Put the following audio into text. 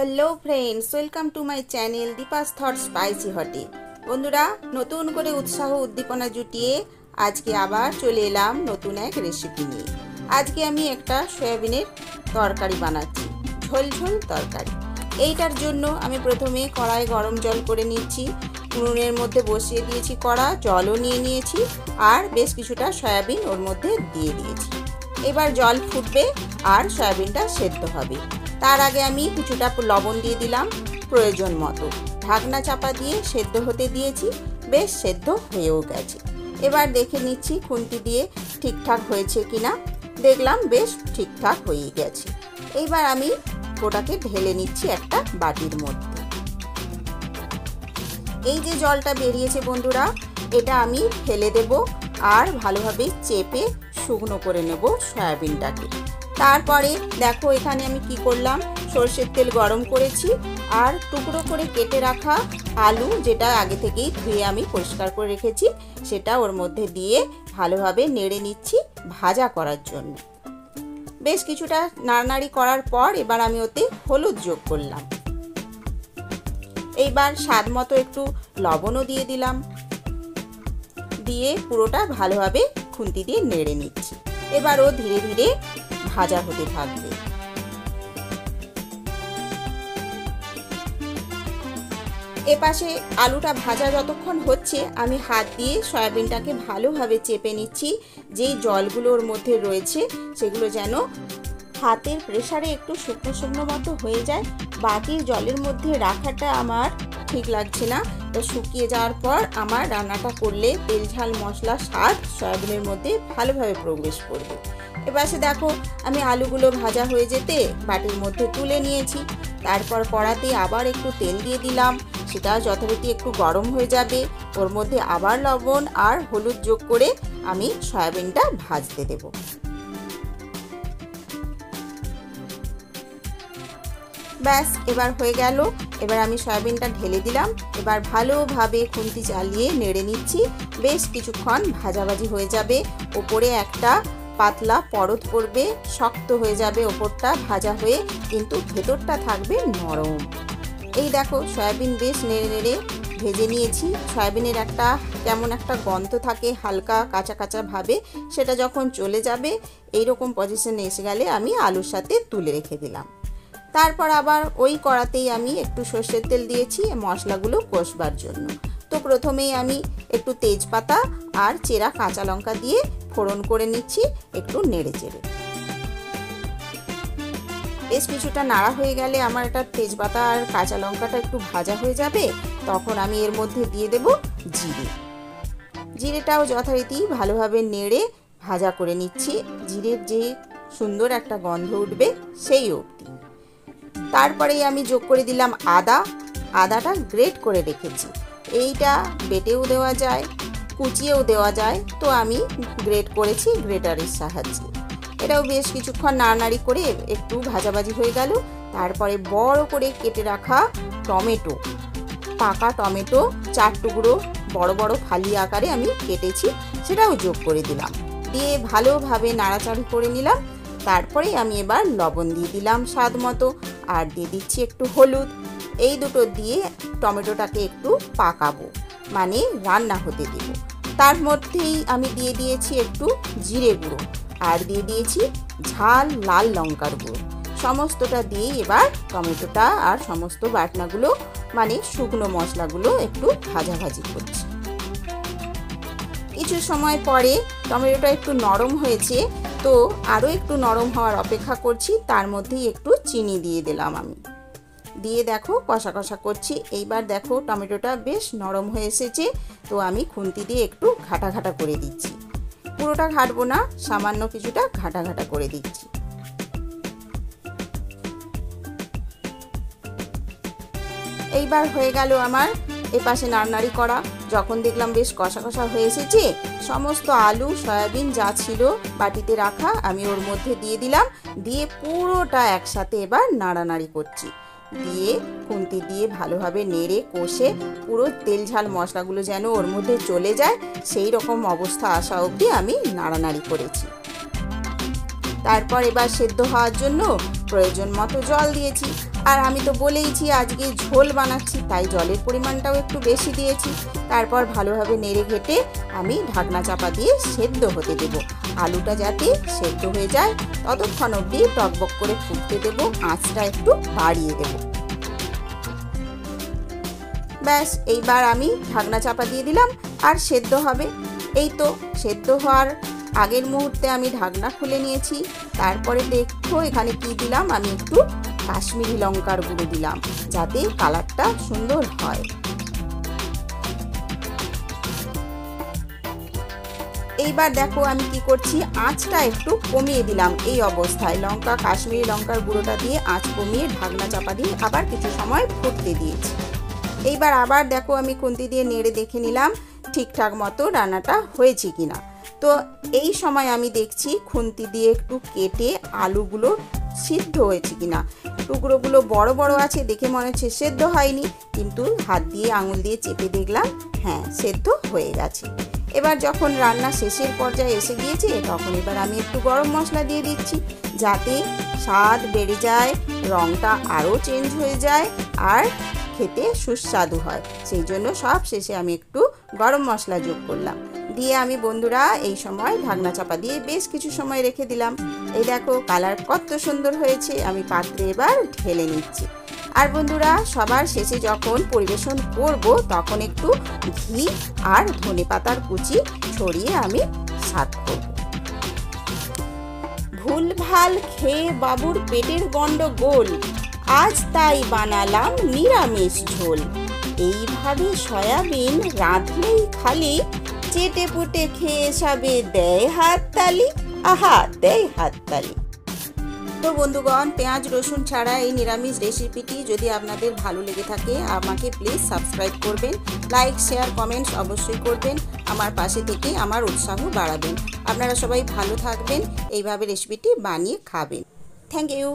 Hello friends, welcome to my channel Deepa's that spicy hut. बंधुरा नतून करे उत्साह उद्दीपना जुटिए आज के आबार चले एलाम नतून एक रेसिपि निये। आज के आमी एकटा सयाबिनेर तरकारी बानाच्छि, झोल झोल तरकारी। एइटार जोन्नो आमी प्रथमे कड़ाई गरम जल करे निচ্ছি। उनुनेर मध्य बसिए दिएछि कड़ा, जलও निये निয়েছি আর বেশ কিছুটা সয়াবিন ওর মধ্যে দিয়ে দিয়েছি। এবার জল ফুটবে আর সয়াবিনটা সেদ্ধ হবে। তার আগে আমি কিছুটা লবণ দিয়ে দিলাম প্রয়োজন মতো। ঢাকনা চাপা দিয়ে সেদ্ধ হতে দিয়েছি, বেশ সেদ্ধ হয়েও গেছে। এবার দেখে নিচ্ছি খুন্তি দিয়ে ঠিকঠাক হয়েছে কিনা। দেখলাম বেশ ঠিকঠাক হয়ে গেছে। এইবার আমি ওটাকে ঢেলে নিচ্ছি একটা বাটির মধ্যে। এই যে জলটা বেরিয়েছে বন্ধুরা, এটা আমি ফেলে দেব আর ভালোভাবে চেপে শুকনো করে নেব সয়াবিনটাকে। তারপরে দেখো এখানে আমি কি করলাম, সরষের তেল গরম করেছি আর টুকরো করে কেটে রাখা আলু, যেটা আগে থেকেই ধুয়ে আমি পরিষ্কার করে রেখেছি, সেটা ওর মধ্যে দিয়ে ভালোভাবে নেড়ে নিচ্ছি ভাজা করার জন্য। বেশ কিছুটা নাড়ানাড়ি করার পর এবার আমি ওতে হলুদ যোগ করলাম। এইবার স্বাদ মতো একটু লবণও দিয়ে দিলাম, দিয়ে পুরোটা ভালোভাবে খুন্তি দিয়ে নেড়ে নিচ্ছি। এবার ও ধীরে ধীরে ভাজা হতে থাকবে। এপাশে আলুটা ভাজা যতক্ষণ হচ্ছে আমি হাত দিয়ে সয়াবিনটাকে ভালোভাবে চেপে নিচ্ছি। যেই জলগুলো ওর মধ্যে রয়েছে সেগুলো যেন হাতের প্রেসারে একটু শুকনো শুকনো মতো হয়ে যায়। বাটির জলের মধ্যে রাখাটা আমার ঠিক লাগছে না, তো শুকিয়ে যাওয়ার পর আমার রান্নাটা করলে তেল ঝাল মশলা স্বাদ সয়াবিনের মধ্যে ভালোভাবে প্রবেশ করবে। এবার সে দেখো আমি আলুগুলো ভাজা হয়ে যেতে বাটির মধ্যে তুলে নিয়েছি। তারপর কড়াতে আবার একটু তেল দিয়ে দিলাম, সেটা যথারীতি একটু গরম হয়ে যাবে। ওর মধ্যে আবার লবণ আর হলুদ যোগ করে আমি সয়াবিনটা ভাজতে দেব। ব্যাস এবার হয়ে গেল। এবার আমি সয়াবিনটা ঢেলে দিলাম। এবার ভালোভাবে খুন্তি চালিয়ে নেড়ে নিচ্ছি। বেশ কিছুক্ষণ ভাজাভাজি হয়ে যাবে। ওপরে একটা পাতলা পরত পড়বে, শক্ত হয়ে যাবে ওপরটা ভাজা হয়ে, কিন্তু ভেতরটা থাকবে নরম। এই দেখো সয়াবিন বেশ নেড়ে নেড়ে ভেজে নিয়েছি। সয়াবিনের একটা কেমন একটা গন্ধ থাকে হালকা কাঁচা কাঁচা ভাবে, সেটা যখন চলে যাবে এইরকম পজিশনে এসে গেলে আমি আলুর সাথে তুলে রেখে দিলাম। তারপর আবার ওই কড়াতেই আমি একটু সর্ষের তেল দিয়েছি মশলাগুলো কষবার জন্য। তো প্রথমেই আমি একটু তেজপাতা আর চেরা কাঁচা লঙ্কা দিয়ে ফোড়ন করে নিচ্ছি একটু নেড়ে চেড়ে। বেশ কিছুটা নাড়া হয়ে গেলে আমার এটা তেজপাতা আর কাঁচা লঙ্কাটা একটু ভাজা হয়ে যাবে, তখন আমি এর মধ্যে দিয়ে দেব জিরে। জিরেটাও যথারীতি ভালোভাবে নেড়ে ভাজা করে নিচ্ছি, জিরের যে সুন্দর একটা গন্ধ উঠবে সেই অবধি। তারপরেই আমি যোগ করে দিলাম আদা। আদাটা গ্রেট করে রেখেছি, এইটা বেটেও দেওয়া যায় কুচিয়েও দেওয়া যায়, তো আমি গ্রেট করেছি গ্রেটারের সাহায্যে। এটাও বেশ কিছুক্ষণ নাড়ানাড়ি করে একটু ভাজাভাজি হয়ে গেল। তারপরে বড় করে কেটে রাখা টমেটো, পাকা টমেটো 4 টুকরো বড় বড় ফালি আকারে আমি কেটেছি, সেটাও যোগ করে দিলাম। দিয়ে ভালোভাবে নাড়াচাড়ি করে নিলাম। তারপরে আমি এবার লবণ দিয়ে দিলাম স্বাদ মতো, আর দিয়ে দিচ্ছি একটু হলুদ। এই দুটো দিয়ে টমেটোটাকে একটু পাকাবো, মানে রান্না হতে দেব। তার মধ্যেই আমি দিয়ে দিয়েছি একটু জিরে গুঁড়ো আর দিয়ে দিয়েছি ঝাল লাল লঙ্কার গুঁড়ো। সমস্তটা দিয়ে এবার টমেটোটা আর সমস্ত বাটনাগুলো মানে শুকনো মশলাগুলো একটু ভাজাভাজি করছি। কিছু সময় পরে টমেটোটা একটু নরম হয়েছে, তো আরও একটু নরম হওয়ার অপেক্ষা করছি। তার মধ্যেই একটু চিনি দিয়ে দিলাম আমি, দিয়ে দেখো কষা কষা করছি। এইবার দেখো টমেটোটা বেশ নরম হয়ে এসেছে, তো আমি খুন্তি দিয়ে একটু ঘাটা ঘাটা করে দিচ্ছি। পুরোটা ঘাটবো না, সামান্য কিছুটা ঘাটা ঘাটা করে দিচ্ছি। এইবার হয়ে গেল আমার এপাশে নাড়ানাড়ি করা। যখন দেখলাম বেশ কষা কষা হয়ে এসেছে, সমস্ত আলু সয়াবিন যা ছিল বাটিতে রাখা আমি ওর মধ্যে দিয়ে দিলাম। দিয়ে পুরোটা একসাথে এবার নাড়ানাড়ি করছি। দিয়ে খুন্তি দিয়ে ভালোভাবে নেড়ে কষে পুরো তেল ঝাল মশলাগুলো যেন ওর মধ্যে চলে যায় সেই রকম অবস্থা আসা অবধি আমি নাড়ানাড়ি করেছি। তারপর এবার সেদ্ধ হওয়ার জন্য প্রয়োজন মতো জল দিয়েছি। আর আমি তো বলেইছি আজকে ঝোল বানাচ্ছি, তাই জলের পরিমাণটাও একটু বেশি দিয়েছি। তারপর ভালোভাবে নেড়ে ঘেটে আমি ঢাকনা চাপা দিয়ে সেদ্ধ হতে দেব। আলুটা যাতে সেদ্ধ হয়ে যায় ততক্ষণ অবধি টকবক করে ফুটতে দেব, আঁচটা একটু বাড়িয়ে দেব। ব্যাস, এইবার আমি ঢাকনা চাপা দিয়ে দিলাম আর সেদ্ধ হবে। এই তো সেদ্ধ হওয়ার আগের মুহূর্তে আমি ঢাকনা খুলে নিয়েছি। তারপরে দেখো এখানে কি দিলাম, আমি একটু কাশ্মীরি লঙ্কার গুঁড়ো দিলাম যাতে কালারটা সুন্দর হয়। এইবার দেখো আমি কি করছি, আঁচটা একটু কমিয়ে দিলাম। এই অবস্থায় কাশ্মীরি লঙ্কার গুঁড়োটা দিয়ে আঁচ কমিয়ে ঢাকনা চাপা দিয়ে আবার কিছু সময় ফুটতে দিয়েছি। এইবার আবার দেখো আমি খুন্তি দিয়ে নেড়ে দেখে নিলাম ঠিকঠাক মতো রান্নাটা হয়েছে কিনা। তো এই সময় আমি দেখছি খুন্তি দিয়ে একটু কেটে আলুগুলো সিদ্ধ হয়েছে কিনা। টুকরোগুলো বড় বড় আছে দেখে মনে হচ্ছে সেদ্ধ হয়নি, কিন্তু হাত দিয়ে আঙুল দিয়ে চেপে দেখলাম হ্যাঁ সেদ্ধ হয়ে গেছে। এবার যখন রান্না শেষের পর্যায়ে এসে গিয়েছে তখন এবার আমি একটু গরম মশলা দিয়ে দিচ্ছি যাতে স্বাদ বেড়ে যায়, রঙটা আরও চেঞ্জ হয়ে যায় আর খেতে সুস্বাদু হয়। সেই জন্য সব শেষে আমি একটু গরম মশলা যোগ করলাম। দিয়ে আমি বন্ধুরা এই সময় ঢাকনা চাপা দিয়ে বেশ কিছু সময় রেখে দিলাম। এই দেখো কালার কত সুন্দর হয়েছে। আমি পাত্রে এবার ঢেলে নিচ্ছি। আর বন্ধুরা সবার শেষে যখন পরিবেশন করব তখন একটু ঘি আর ধনেপাতার কুচি ছড়িয়ে আমি সার্ভ করব। ভুলভাল খেয়ে বাবুর পেটের গন্ডগোল, আজ তাই বানালাম নিরামিষ ঝোল। এইভাবে সয়াবিন রাঁধলেই খালি চেটে পুটে খেয়ে সবে দেয় হাততালি, আহা দেয় হাততালি। তো বন্ধুগণ, পেঁয়াজ রসুন ছাড়া এই নিরামিষ রেসিপিটি যদি আপনাদের ভালো লেগে থাকে আমাকে প্লিজ সাবস্ক্রাইব করবেন, লাইক শেয়ার কমেন্টস অবশ্যই করবেন। আমার পাশে থেকে আমার উৎসাহ বাড়াবেন। আপনারা সবাই ভালো থাকবেন, এইভাবে রেসিপিটি বানিয়ে খাবেন। Thank you.